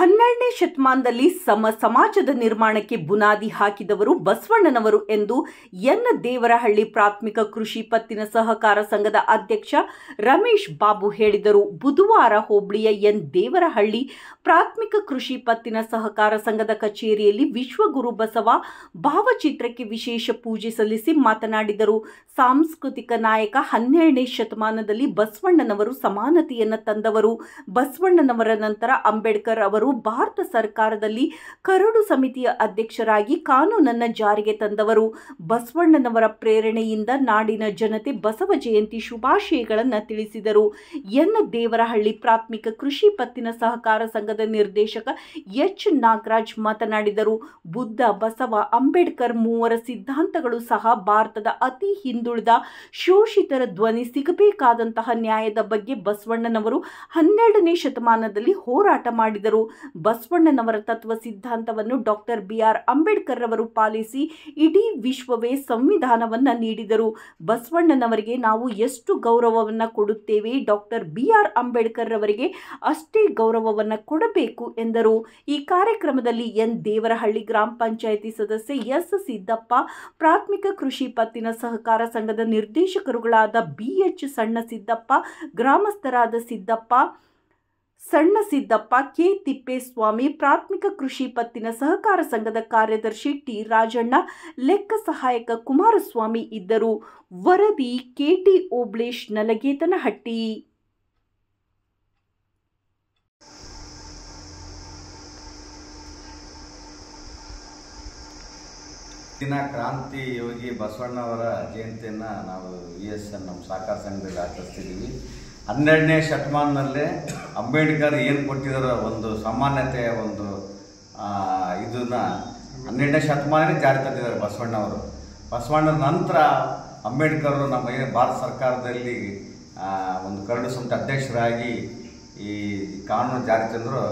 12ನೇ ಶತಮಾನದಲ್ಲಿ ಸಮಾಜದ ನಿರ್ಮಾಣಕ್ಕೆ ಬುನಾದಿ ಹಾಕಿದವರು ಬಸವಣ್ಣನವರು ಎಂದು ಎನ್ ದೇವರಹಳ್ಳಿ ಪ್ರಾಥಮಿಕ ಕೃಷಿ ಪತ್ತಿನ ಸಹಕಾರ ಸಂಘದ ಅಧ್ಯಕ್ಷ ರಮೇಶ್ ಬಾಬು ಹೇಳಿದರು. ಬುಧವಾರ ಹೋಬಳಿಯ ಎನ್ ದೇವರಹಳ್ಳಿ ಪ್ರಾಥಮಿಕ ಕೃಷಿ ಪತ್ತಿನ ಸಹಕಾರ ಸಂಘದ ಕಚೇರಿಯಲ್ಲಿ ವಿಶ್ವಗುರು ಬಸವ ಭಾವಚಿತ್ರಕ್ಕೆ ವಿಶೇಷ ಪೂಜೆ ಸಲ್ಲಿಸಿ ಮಾತನಾಡಿದರು. ಸಾಂಸ್ಕೃತಿಕ ನಾಯಕ 12ನೇ ಶತಮಾನದಲ್ಲಿ ಬಸವಣ್ಣನವರು ಸಮಾನತೆಯನ್ನು ತಂದವರು. ಬಸವಣ್ಣನವರ ನಂತರ ಅಂಬೇಡ್ಕರ್ ಅವರು ಭಾರತ ಸರ್ಕಾರದಲ್ಲಿ ಕರಡು ಸಮಿತಿಯ ಅಧ್ಯಕ್ಷರಾಗಿ ಕಾನೂನನ್ನು ಜಾರಿಗೆ ತಂದವರು. ಬಸವಣ್ಣನವರ ಪ್ರೇರಣೆಯಿಂದ ನಾಡಿನ ಜನತೆ ಬಸವ ಜಯಂತಿ ಶುಭಾಶಯಗಳನ್ನು ತಿಳಿಸಿದರು. ಎನ್ ದೇವರಹಳ್ಳಿ ಪ್ರಾಥಮಿಕ ಕೃಷಿ ಪತ್ತಿನ ಸಹಕಾರ ಸಂಘದ ನಿರ್ದೇಶಕ ಎಚ್ ನಾಗರಾಜ್ ಮಾತನಾಡಿದರು. ಬುದ್ಧ, ಬಸವ, ಅಂಬೇಡ್ಕರ್ ಮೂವರ ಸಿದ್ಧಾಂತಗಳು ಸಹ ಭಾರತದ ಅತಿ ಹಿಂದುಳಿದ ಶೋಷಿತರ ಧ್ವನಿ ಸಿಗಬೇಕಾದಂತಹ ನ್ಯಾಯದ ಬಗ್ಗೆ ಬಸವಣ್ಣನವರು 12ನೇ ಶತಮಾನದಲ್ಲಿ ಹೋರಾಟ ಮಾಡಿದರು. ಬಸವಣ್ಣನವರ ತತ್ವ ಸಿದ್ಧಾಂತವನ್ನು ಡಾಕ್ಟರ್ BR ಅಂಬೇಡ್ಕರ್ ಅವರು ಪಾಲಿಸಿ ಇಡೀ ವಿಶ್ವವೇ ಸಂವಿಧಾನವನ್ನು ನೀಡಿದರು. ಬಸವಣ್ಣನವರಿಗೆ ನಾವು ಎಷ್ಟು ಗೌರವವನ್ನು ಕೊಡುತ್ತೇವೆ, ಡಾಕ್ಟರ್ BR ಅಂಬೇಡ್ಕರ್ ಅವರಿಗೆ ಅಷ್ಟೇ ಗೌರವವನ್ನು ಕೊಡಬೇಕು ಎಂದರು. ಈ ಕಾರ್ಯಕ್ರಮದಲ್ಲಿ ಎನ್ ದೇವರಹಳ್ಳಿ ಗ್ರಾಮ ಪಂಚಾಯಿತಿ ಸದಸ್ಯ ಎಸ್ ಸಿದ್ದಪ್ಪ, ಪ್ರಾಥಮಿಕ ಕೃಷಿ ಪತ್ತಿನ ಸಹಕಾರ ಸಂಘದ ನಿರ್ದೇಶಕರುಗಳಾದ BH ಸಣ್ಣ ಸಿದ್ದಪ್ಪ, ಗ್ರಾಮಸ್ಥರಾದ ಸಣ್ಣ ಸಿದ್ದಪ್ಪ, ಕೆ ತಿಪ್ಪೇಸ್ವಾಮಿ, ಪ್ರಾಥಮಿಕ ಕೃಷಿ ಪತ್ತಿನ ಸಹಕಾರ ಸಂಘದ ಕಾರ್ಯದರ್ಶಿ ಟಿ ರಾಜಣ್ಣ, ಲೆಕ್ಕ ಸಹಾಯಕ ಕುಮಾರಸ್ವಾಮಿ ಇದ್ದರು. ವರದಿ KT ಓಬ್ಳೇಶ್, ನಲಗೇತನಹಟ್ಟಿ. ದಿನ ಕ್ರಾಂತಿ ಯೋಗಿ ಬಸವಣ್ಣವರ ಜಯಂತಿಯನ್ನು ನಾವು ESN ನಮ್ಮ ಸಹಕಾರ ಸಂಘದಲ್ಲಿ ಆಚರಿಸ್ತಿದ್ದೀವಿ. 12ನೇ ಶತಮಾನದಲ್ಲೇ ಅಂಬೇಡ್ಕರ್ ಏನು ಕೊಟ್ಟಿದ್ದಾರೋ ಒಂದು ಸಮಾನತೆಯ ಒಂದು ಇದನ್ನು 12ನೇ ಶತಮಾನನೇ ಜಾರಿ ತಂದಿದ್ದಾರೆ ಬಸವಣ್ಣವರು. ಬಸವಣ್ಣನ ನಂತರ ಅಂಬೇಡ್ಕರ್ ನಮ್ಮ ಭಾರತ ಸರ್ಕಾರದಲ್ಲಿ ಒಂದು ಕರಡು ಸಮಿತಿ ಅಧ್ಯಕ್ಷರಾಗಿ ಈ ಕಾನೂನು ಜಾರಿ ತಂದರು.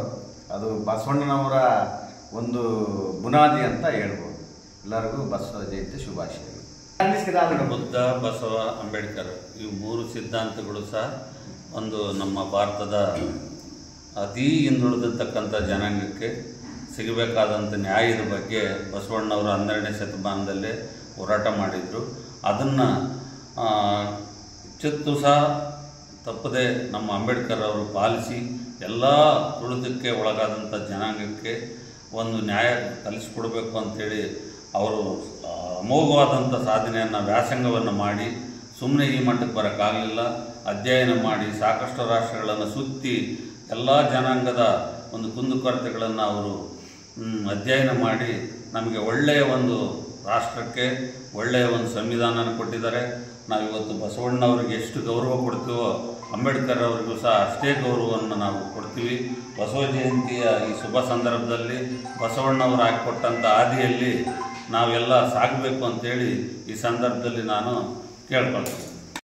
ಅದು ಬಸವಣ್ಣನವರ ಒಂದು ಬುನಾದಿ ಅಂತ ಹೇಳ್ಬೋದು. ಎಲ್ಲರಿಗೂ ಬಸವ ಜಯಂತಿ ಶುಭಾಶಯಗಳು. ಬುದ್ಧ, ಬಸವ, ಅಂಬೇಡ್ಕರ್ ಇವು ಮೂರು ಸಿದ್ಧಾಂತಗಳು ಸಹ ಒಂದು ನಮ್ಮ ಭಾರತದ ಅತೀ ಹಿಂದುಳಿದಿರ್ತಕ್ಕಂಥ ಜನಾಂಗಕ್ಕೆ ಸಿಗಬೇಕಾದಂಥ ನ್ಯಾಯದ ಬಗ್ಗೆ ಬಸವಣ್ಣವರು 12ನೇ ಶತಮಾನದಲ್ಲೇ ಹೋರಾಟ ಮಾಡಿದರು. ಅದನ್ನು ಚಿತ್ತು ಸಹ ತಪ್ಪದೆ ನಮ್ಮ ಅಂಬೇಡ್ಕರ್ ಅವರು ಪಾಲಿಸಿ ಎಲ್ಲ ತುಳಿತಕ್ಕೆ ಒಳಗಾದಂಥ ಜನಾಂಗಕ್ಕೆ ಒಂದು ನ್ಯಾಯ ಕಲಿಸಿಕೊಡ್ಬೇಕು ಅಂಥೇಳಿ ಅವರು ಅಮೋಘವಾದಂಥ ಸಾಧನೆಯನ್ನು ವ್ಯಾಸಂಗವನ್ನು ಮಾಡಿ ಸುಮ್ಮನೆ ಈ ಮಟ್ಟಕ್ಕೆ ಬರೋಕ್ಕಾಗಲಿಲ್ಲ. ಅಧ್ಯಯನ ಮಾಡಿ ಸಾಕಷ್ಟು ರಾಷ್ಟ್ರಗಳನ್ನು ಸುತ್ತಿ ಎಲ್ಲ ಜನಾಂಗದ ಒಂದು ಕುಂದುಕೊರತೆಗಳನ್ನು ಅವರು ಅಧ್ಯಯನ ಮಾಡಿ ನಮಗೆ ಒಳ್ಳೆಯ ಒಂದು ರಾಷ್ಟ್ರಕ್ಕೆ ಒಳ್ಳೆಯ ಒಂದು ಸಂವಿಧಾನನ ಕೊಟ್ಟಿದ್ದಾರೆ. ನಾವಿವತ್ತು ಬಸವಣ್ಣವ್ರಿಗೆ ಎಷ್ಟು ಗೌರವ ಕೊಡ್ತೀವೋ ಅಂಬೇಡ್ಕರ್ ಅವರಿಗೂ ಸಹ ಅಷ್ಟೇ ಗೌರವವನ್ನು ನಾವು ಕೊಡ್ತೀವಿ. ಬಸವ ಜಯಂತಿಯ ಈ ಶುಭ ಸಂದರ್ಭದಲ್ಲಿ ಬಸವಣ್ಣವರು ಹಾಕಿಕೊಟ್ಟಂಥ ಹಾದಿಯಲ್ಲಿ ನಾವೆಲ್ಲ ಸಾಗಬೇಕು ಅಂತೇಳಿ ಈ ಸಂದರ್ಭದಲ್ಲಿ ನಾನು ಕೇಳ್ಕೊಳ್ತೀನಿ.